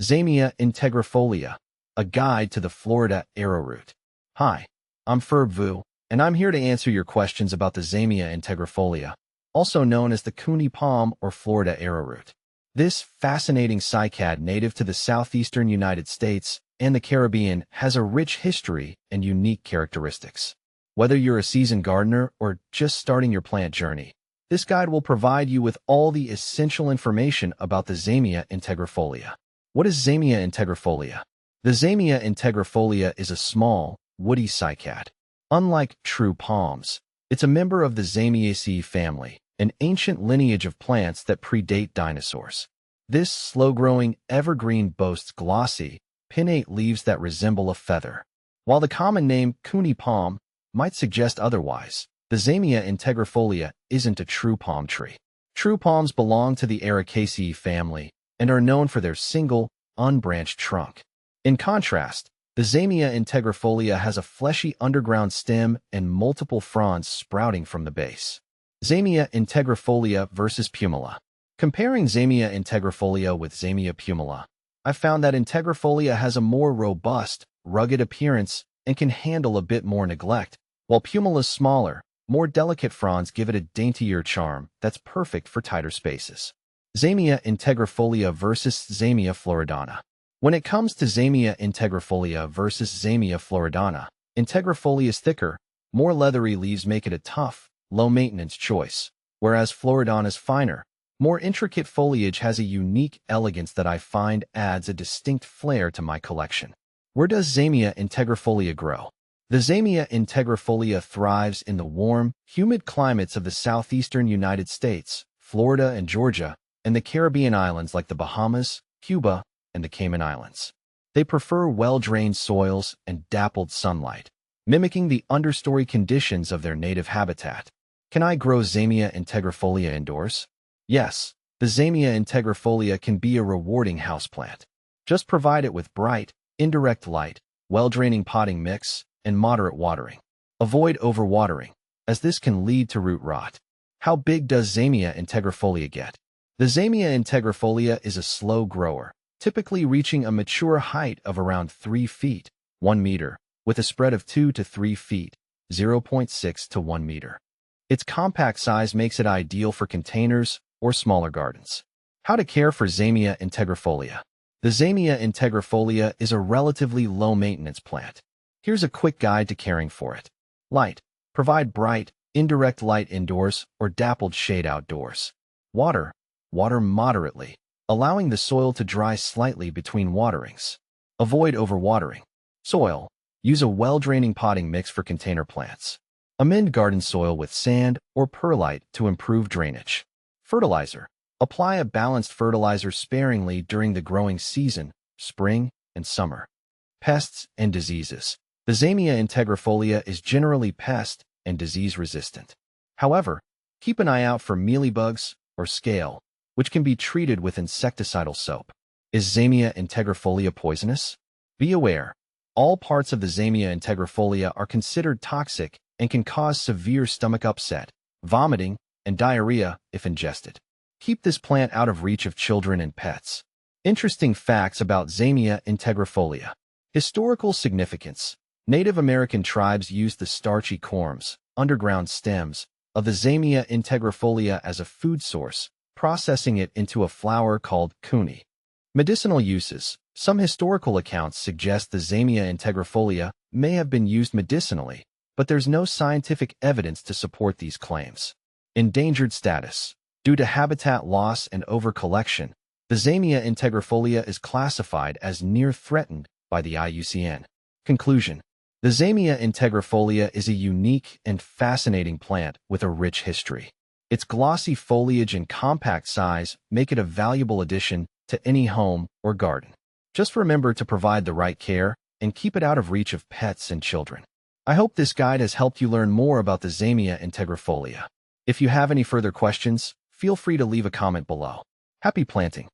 Zamia integrifolia, a guide to the Florida arrowroot. Hi, I'm Vu, and I'm here to answer your questions about the Zamia integrifolia, also known as the Coontie palm or Florida arrowroot. This fascinating cycad native to the southeastern United States and the Caribbean has a rich history and unique characteristics. Whether you're a seasoned gardener or just starting your plant journey, this guide will provide you with all the essential information about the Zamia integrifolia. What is Zamia integrifolia? The Zamia integrifolia is a small, woody cycad. Unlike true palms, it's a member of the Zamiaceae family, an ancient lineage of plants that predate dinosaurs. This slow-growing evergreen boasts glossy, pinnate leaves that resemble a feather. While the common name Coontie palm might suggest otherwise, the Zamia integrifolia isn't a true palm tree. True palms belong to the Ericaceae family and are known for their single, unbranched trunk. In contrast, the Zamia integrifolia has a fleshy underground stem and multiple fronds sprouting from the base. Zamia integrifolia versus pumila. Comparing Zamia integrifolia with Zamia pumila, I found that integrifolia has a more robust, rugged appearance and can handle a bit more neglect, while pumila's smaller, more delicate fronds give it a daintier charm that's perfect for tighter spaces. Zamia integrifolia versus Zamia floridana. When it comes to Zamia integrifolia versus Zamia floridana, integrifolia's thicker, more leathery leaves make it a tough, low-maintenance choice, whereas floridana's finer, more intricate foliage has a unique elegance that I find adds a distinct flair to my collection. Where does Zamia integrifolia grow? The Zamia integrifolia thrives in the warm, humid climates of the southeastern United States, Florida and Georgia, and the Caribbean islands like the Bahamas, Cuba, and the Cayman Islands. They prefer well-drained soils and dappled sunlight, mimicking the understory conditions of their native habitat. Can I grow Zamia integrifolia indoors? Yes, the Zamia integrifolia can be a rewarding houseplant. Just provide it with bright, indirect light, well-draining potting mix, and moderate watering. Avoid overwatering, as this can lead to root rot. How big does Zamia integrifolia get? The Zamia integrifolia is a slow grower, typically reaching a mature height of around 3 feet, 1 meter, with a spread of 2 to 3 feet, 0.6 to 1 meter. Its compact size makes it ideal for containers or smaller gardens. How to care for Zamia integrifolia. The Zamia integrifolia is a relatively low-maintenance plant. Here's a quick guide to caring for it. Light. Provide bright, indirect light indoors or dappled shade outdoors. Water. Water moderately, allowing the soil to dry slightly between waterings. Avoid overwatering. Soil. Use a well-draining potting mix for container plants. Amend garden soil with sand or perlite to improve drainage. Fertilizer. Apply a balanced fertilizer sparingly during the growing season, spring and summer. Pests and diseases. The Zamia integrifolia is generally pest and disease resistant. However, keep an eye out for mealybugs or scale, which can be treated with insecticidal soap. Is Zamia integrifolia poisonous? Be aware, all parts of the Zamia integrifolia are considered toxic and can cause severe stomach upset, vomiting, and diarrhea if ingested. Keep this plant out of reach of children and pets. Interesting facts about Zamia integrifolia. Historical significance. Native American tribes used the starchy corms, underground stems, of the Zamia integrifolia as a food source, processing it into a flour called Coontie. Medicinal uses. Some historical accounts suggest the Zamia integrifolia may have been used medicinally, but there's no scientific evidence to support these claims. Endangered status. Due to habitat loss and overcollection, the Zamia integrifolia is classified as near threatened by the IUCN. Conclusion. The Zamia integrifolia is a unique and fascinating plant with a rich history. Its glossy foliage and compact size make it a valuable addition to any home or garden. Just remember to provide the right care and keep it out of reach of pets and children. I hope this guide has helped you learn more about the Zamia integrifolia. If you have any further questions, feel free to leave a comment below. Happy planting!